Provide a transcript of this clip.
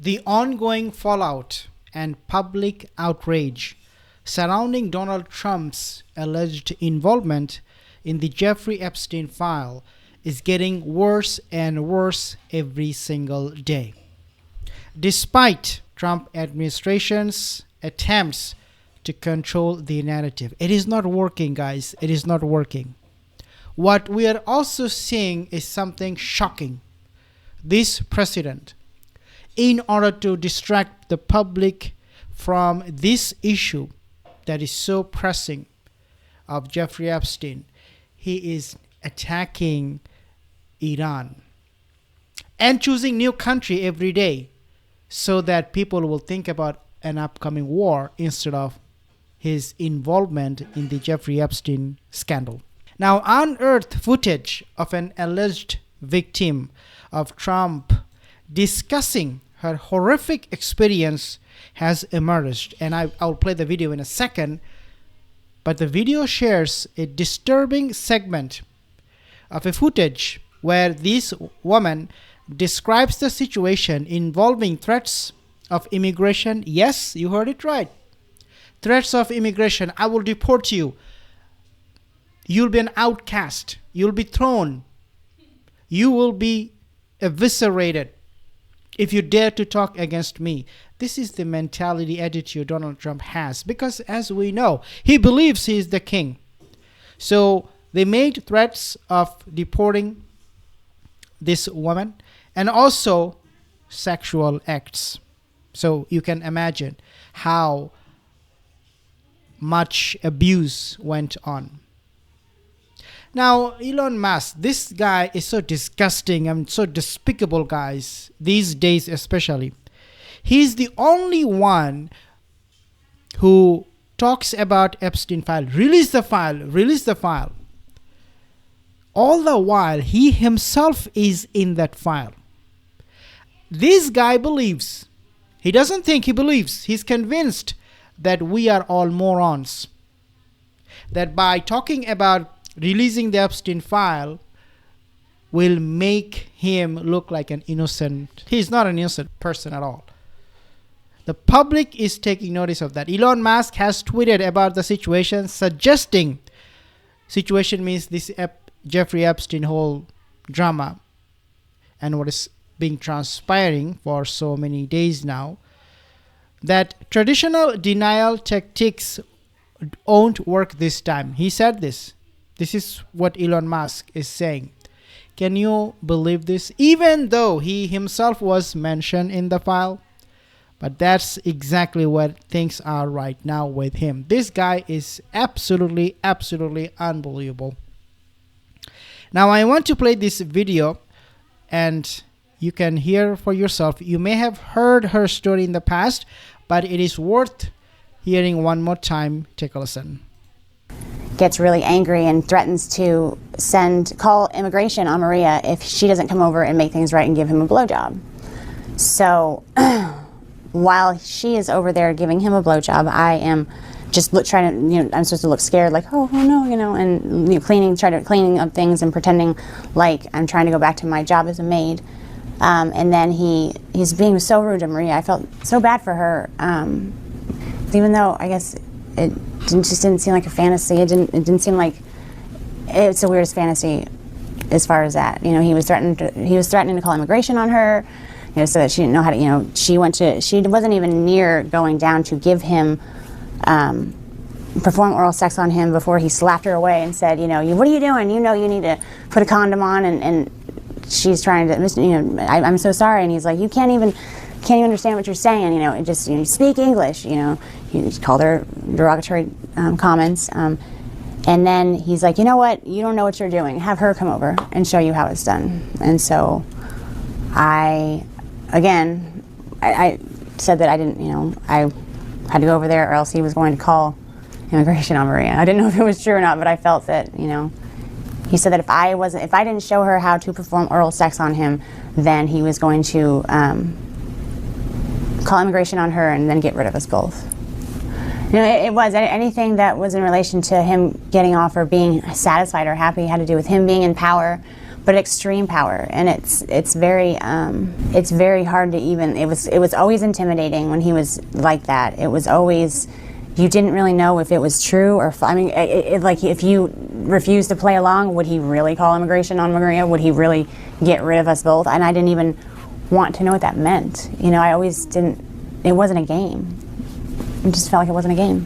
The ongoing fallout and public outrage surrounding Donald Trump's alleged involvement in the Jeffrey Epstein file is getting worse and worse every single day. Despite Trump administration's attempts to control the narrative, it is not working, guys. It is not working. What we are also seeing is something shocking. This president, in order to distract the public from this issue that is so pressing of Jeffrey Epstein, he is attacking Iran and choosing new country every day so that people will think about an upcoming war instead of his involvement in the Jeffrey Epstein scandal. Now, unearthed footage of an alleged victim of Trump discussing her horrific experience has emerged, and I'll play the video in a second. But the video shares a disturbing segment of a footage where this woman describes the situation involving threats of immigration. Yes, you heard it right. Threats of immigration. I will deport you. You'll be an outcast. You'll be thrown. You will be eviscerated if you dare to talk against me. This is the mentality, attitude Donald Trump has, because as we know, he believes he is the king. So they made threats of deporting this woman and also sexual acts. So you can imagine how much abuse went on. Now, Elon Musk, this guy is so disgusting and so despicable, guys, these days especially. He's the only one who talks about Epstein file. Release the file, release the file. All the while, he himself is in that file. This guy believes. He doesn't think, he believes. He's convinced that we are all morons. That by talking about releasing the Epstein file will make him look like an innocent. He's not an innocent person at all. The public is taking notice of that. Elon Musk has tweeted about the situation, suggesting situation means this Jeffrey Epstein whole drama and what is being transpiring for so many days now, that traditional denial tactics won't work this time. He said this. This is what Elon Musk is saying. Can you believe this? Even though he himself was mentioned in the file, but that's exactly what things are right now with him. This guy is absolutely, absolutely unbelievable. Now I want to play this video and you can hear for yourself. You may have heard her story in the past, but it is worth hearing one more time. Take a listen. Gets really angry and threatens to call immigration on Maria if she doesn't come over and make things right and give him a blowjob. So while she is over there giving him a blowjob, I am just trying to, I'm supposed to look scared, like, oh no, and cleaning up things and pretending like I'm trying to go back to my job as a maid. And then he's being so rude to Maria. I felt so bad for her, even though I guess it just didn't seem like a fantasy. It didn't seem like it's the weirdest fantasy as far as that. He was threatening to call immigration on her, so that she didn't know how to. She wasn't even near going down to give him, perform oral sex on him before he slapped her away and said, what are you doing? You need to put a condom on, and she's trying to, I'm so sorry, and he's like, you can't even understand what you're saying, it just, speak English, he called her derogatory comments, and then he's like, you know what, you don't know what you're doing, have her come over and show you how it's done. And so I said that I didn't, I had to go over there or else he was going to call immigration on Maria. I didn't know if it was true or not, but I felt that, he said that if I didn't show her how to perform oral sex on him, then he was going to call immigration on her and then get rid of us both. It was anything that was in relation to him getting off or being satisfied or happy had to do with him being in power, but extreme power, and it's very hard to even. It was always intimidating when he was like that. It was always, you didn't really know if it was true or. I mean, like if you refused to play along, would he really call immigration on Maria? Would he really get rid of us both? And I didn't even want to know what that meant. You know, I always didn't. It wasn't a game. It just felt like it wasn't a game.